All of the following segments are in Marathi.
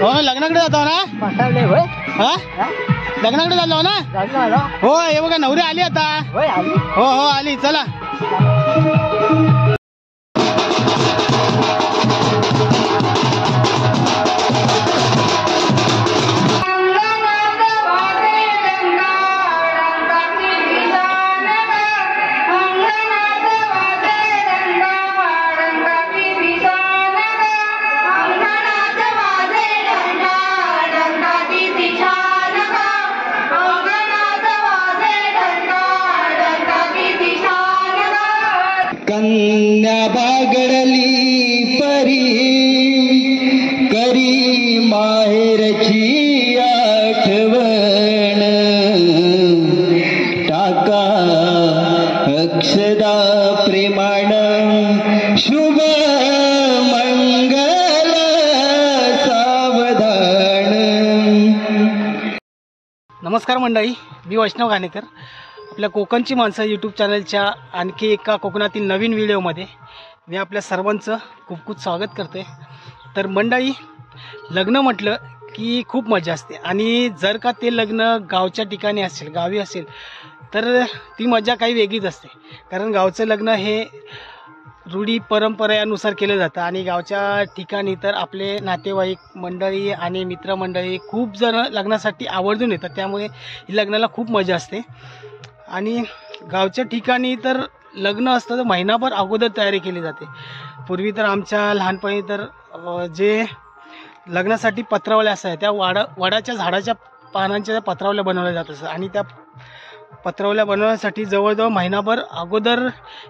हो लग्नाकडे जातो ना. हा लग्नाकडे चाललो ना. हो हे बघा नवरी आली आता. हो हो आली चला. कन्या बागडली परी करी माहेरची आठवण टाका अक्षदा प्रेमाण शुभ मंगल सावधान. नमस्कार मंडळी, मी वैष्णव घाणेकर. आपल्या कोकणची माणसं यूट्यूब चॅनलच्या आणखी एका कोकणातील नवीन व्हिडिओमध्ये मी आपल्या सर्वांचं खूप खूप स्वागत करते. तर मंडळी, लग्न म्हटलं की खूप मजा असते आणि जर का ते लग्न गावच्या ठिकाणी असेल, गावी असेल तर ती मजा काही वेगळीच असते. कारण गावचं लग्न हे रूढी परंपरेनुसार केलं जातं आणि गावच्या ठिकाणी तर आपले नातेवाईक मंडळी आणि मित्रमंडळी खूप जण लग्नासाठी आवर्जून येतात. त्यामुळे ही लग्नाला खूप मजा असते. आणि गावच्या ठिकाणी तर लग्न असतं तर महिनाभर अगोदर तयारी केली जाते. पूर्वी तर आमच्या लहानपणी तर जे लग्नासाठी पत्रावल्या असायच्या त्या वडाच्या झाडाच्या पानांच्या पत्रावल्या बनवल्या जात असतात आणि त्या पत्रावल्या बनवण्यासाठी जवळजवळ महिनाभर अगोदर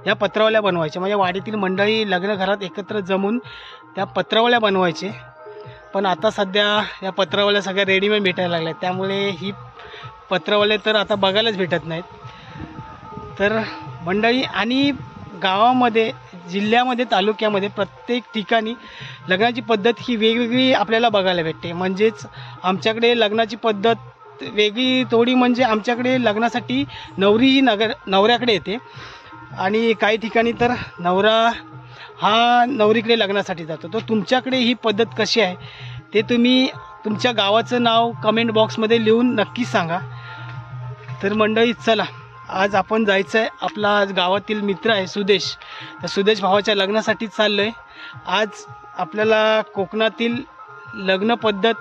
या पत्रावल्या बनवायच्या. म्हणजे वाडीतील मंडळी लग्न घरात एकत्र जमून त्या पत्रावल्या बनवायचे. पण आता सध्या या पत्रावल्या सगळ्या रेडीमेड भेटायला लागल्या, त्यामुळे ही पत्रावले तर आता बघायलाच भेटत नाहीत. तर मंडळी, आणि गावामध्ये, जिल्ह्यामध्ये, तालुक्यामध्ये प्रत्येक ठिकाणी लग्नाची पद्धत ही वेगवेगळी आपल्याला बघायला भेटते. म्हणजेच आमच्याकडे लग्नाची पद्धत वेगळी थोडी, म्हणजे आमच्याकडे लग्नासाठी नवरी ही नवऱ्याकडे येते आणि काही ठिकाणी तर नवरा हा नवरीकडे लग्नासाठी जातो. तर तुमच्याकडे ही पद्धत कशी आहे ते तुम्ही तुमच्या गावाचं नाव कमेंट बॉक्समध्ये लिहून नक्की सांगा. तर मंडळी चला, आज आपण जायचं आहे, आपला आज गावातील मित्र आहे सुदेश, त्या सुदेश भावाच्या लग्नासाठी चाललो आहे. आज आपल्याला कोकणातील लग्न पद्धत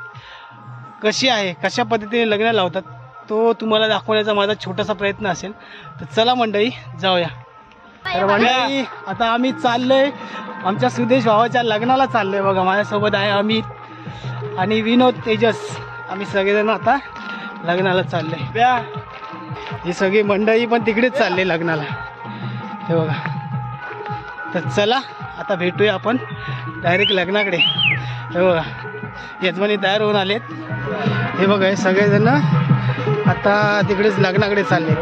कशी आहे, कशा पद्धतीने लग्न लावतात तो तुम्हाला दाखवण्याचा माझा छोटासा प्रयत्न असेल. तर चला मंडळी जाऊया. तर मंडळी, आता आम्ही चाललो आहे आमच्या सुदेश भावाच्या लग्नाला चाललो आहे. बघा माझ्यासोबत आहे अमित आणि विनोद, तेजस. आम्ही सगळेजण आता लग्नाला चाललो आहे. ही सगळी मंडळी पण तिकडेच चालले लग्नाला, हे बघा. तर चला आता भेटूया आपण डायरेक्ट लग्नाकडे. हे बघा यजमानी तयार होऊन आलेत. हे बघा हे सगळेजण आता तिकडेच लग्नाकडे चाललेत.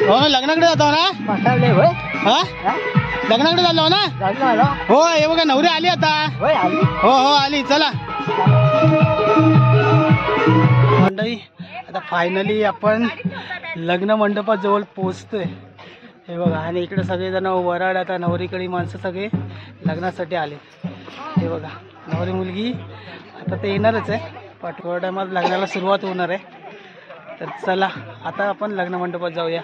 हो लग्नाकडे जातो ना. हा लग्नाकडे चाललो ना. हो हे बघा नवरी आली आता. हो हो आली चला. मंडळी, आता फायनली आपण लग्न मंडपाजवळ पोहोचतोय. हे बघा, आणि इकडे सगळेजण वराड, आता नवरीकडे माणसं सगळे लग्नासाठी आले. हे बघा नवरी मुलगी आता ते येणारच आहे, थोड्या टायमात लग्नाला सुरुवात होणार आहे. तर चला आता आपण लग्न मंडपात जाऊया.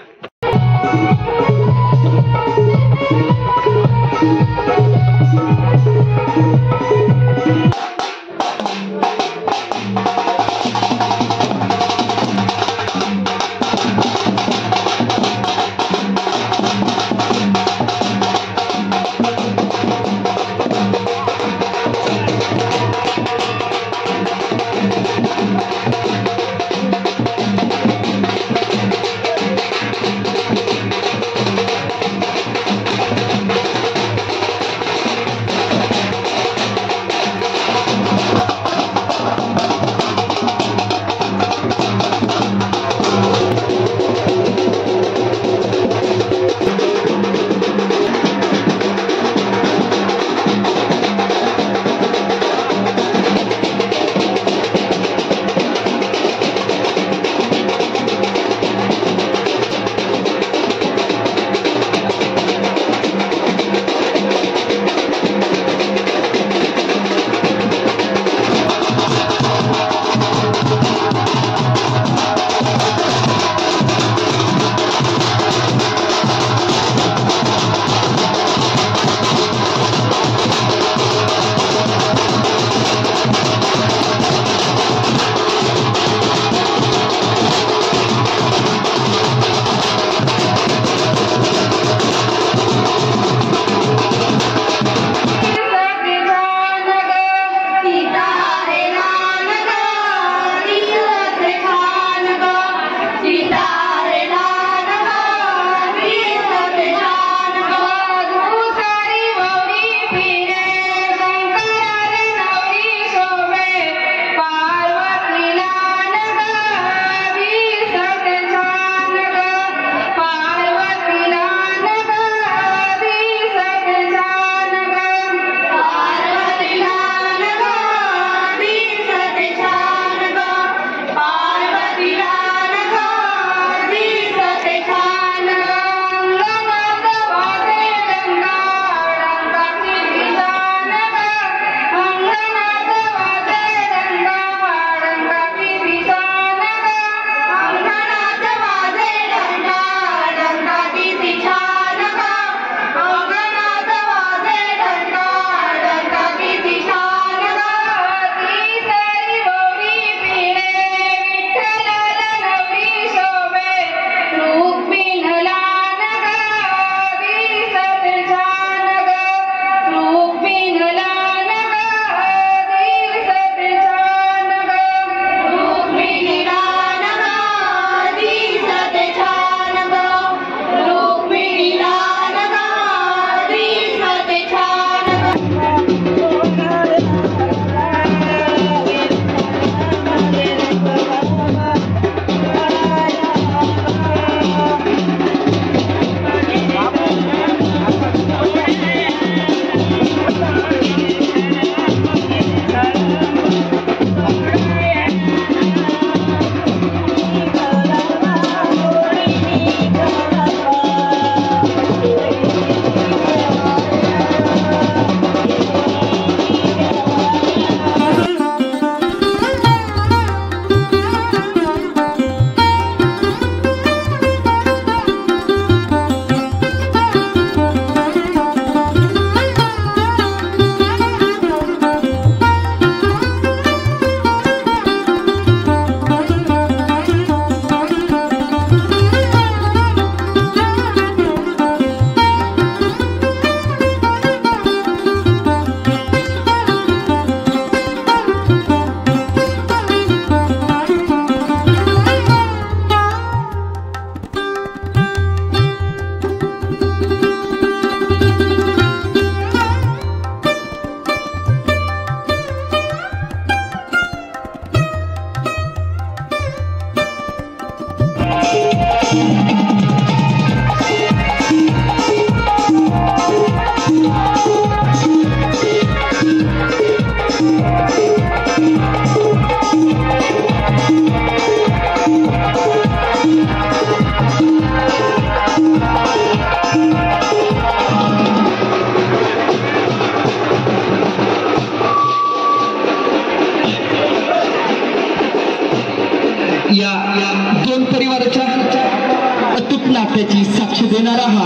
देणारा हा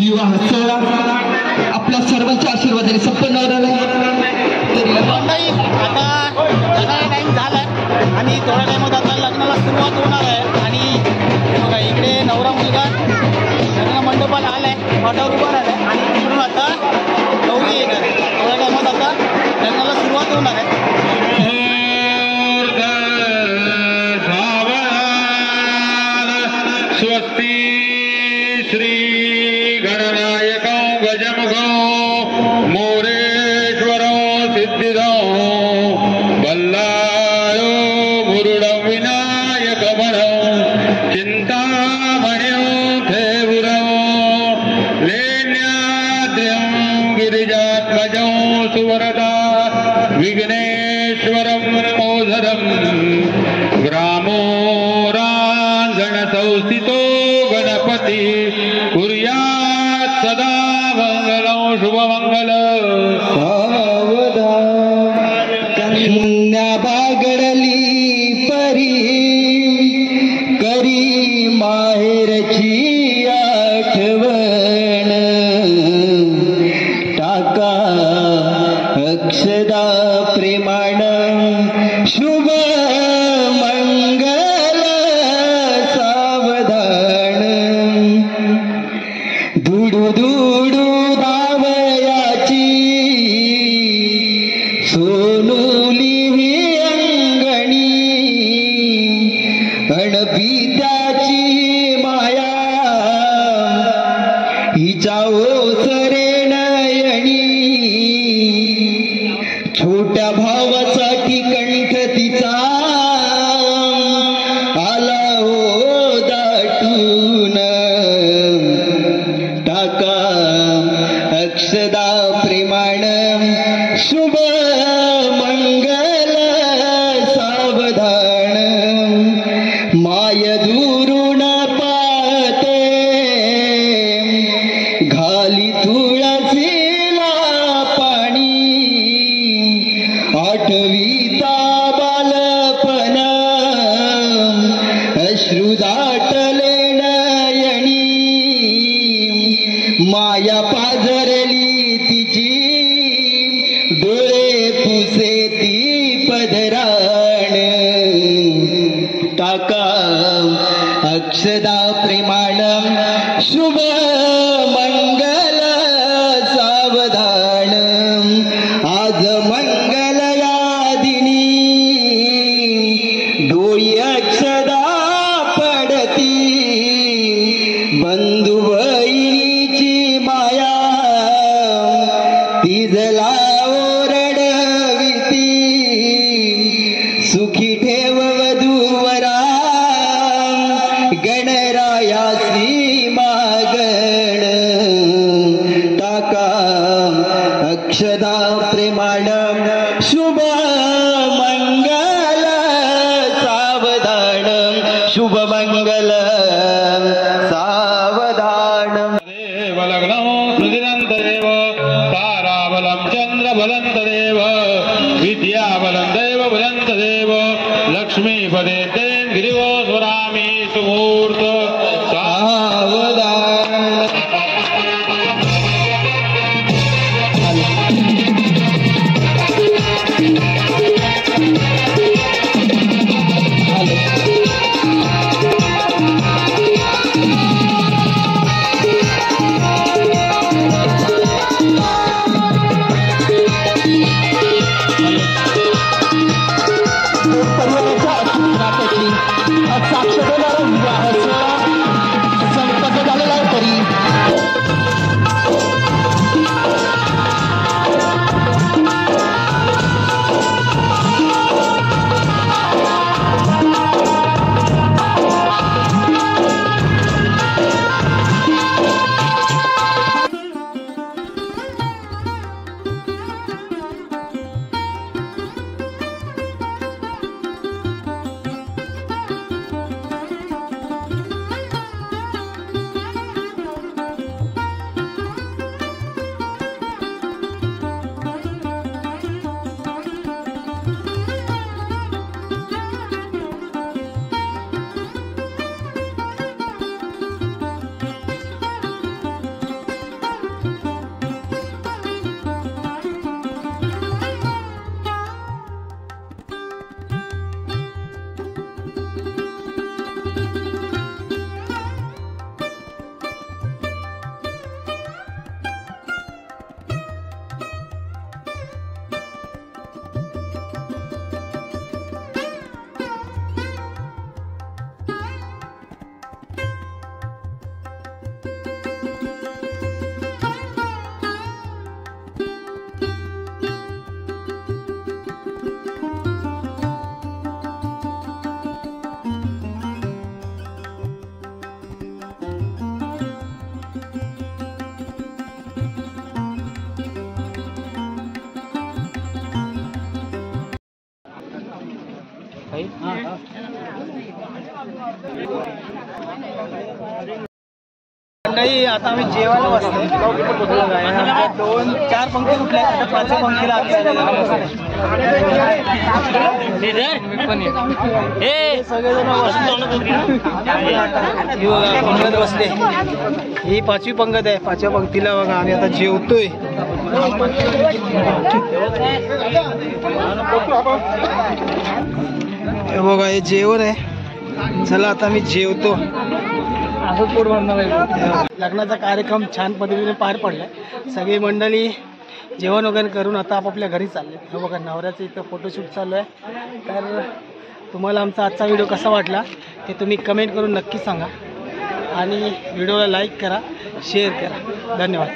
विवाह सोहळा आपल्या सर्वांच्या आशीर्वादाने संपन्न झाला. मंडळी आता लग्नाला टाईम झाला आणि थोड्या टाईमात आता लग्नाला सुरुवात होणार आहे. आणि बघा इकडे नवरा मुलगा लग्न मंडपाला आलाय, वाटावर उभा राहिलाय आणि तिकडून आता गौरी येणार आहे. थोड्या टाईमात आता लग्नाला सुरुवात होणार आहे. स्वस्ति श्री गणनायको गजमुखो मोरेश्वरो सिद्धिदो बल्लायो गुरुडो विनायक बनो चिंतामणियो थेवुरो लेण्याद्र्यं गिरिजात्मजो सुवरदा विघ्नेश्वरं मोधरं ग्रामो संस्थितो गणपती कुर्यात् सदा मंगलं शुभमंगल. कन्या बागडली परी करी माहेरची आठवण टाका अक्षदा प्रेमाण शुभ दुडू दावयाची सोनुली ही अंगणी अणपित्याची माया हिच्या ओसरे नयनी छोट्या भावासाठी कंठ तिचा आला हो दाटून टाका अक्षदा प्रेमाण शुभ मंगल सावधान माय दुरून पाहते घाली तुळसीला पाणी आठवीता बालपण अश्रू दाटले नयनी माया पाजरली तिची डोळे पुसे ती पदराण टाका अक्षदा प्रेमाण शुभ मंगल सावधान आज मंगल यादिनी डोळी अक्षदा पडती बंधू बहिणीची माया तिजला ओरडविती सुखी ठेव वधूवरा गणरायासी मागण टाका अक्षदा प्रेमाण शुभ मंगल सावधान शुभ मंगल सावधान. देव लग्नं स्मृतिनन्तदेव ताराबलं चन्द्रबलन्तदेव विद्याबलन्देव बलन्तदेव लक्ष्मीपदे तेन गिरिवो स्वरामि सुमूर्त सावधान. परिवाराच्या मंडळी आता आम्ही जेवायला बसतोय. 2-4 पंक्ती कुठल्या आता 5व्या पंक्तीला आम्ही सगळेजण पंगत बसले. ही 5वी पंगत आहे. 5व्या पंक्तीला बघा आम्ही आता जेवतोय. हे बघा हे जेवण आहे. चला आता मी जेवतो. लग्नाचा कार्यक्रम छान पद्धतीने पार पडलाय. सगळी मंडळी जेवण वगैरे करून आता आपापल्या घरी चालले. हे बघा नवऱ्याचं इथं फोटोशूट चालू आहे. तर तुम्हाला आमचा आजचा व्हिडिओ कसा वाटला ते तुम्ही कमेंट करून नक्की सांगा आणि व्हिडिओला लाईक करा, शेअर करा. धन्यवाद.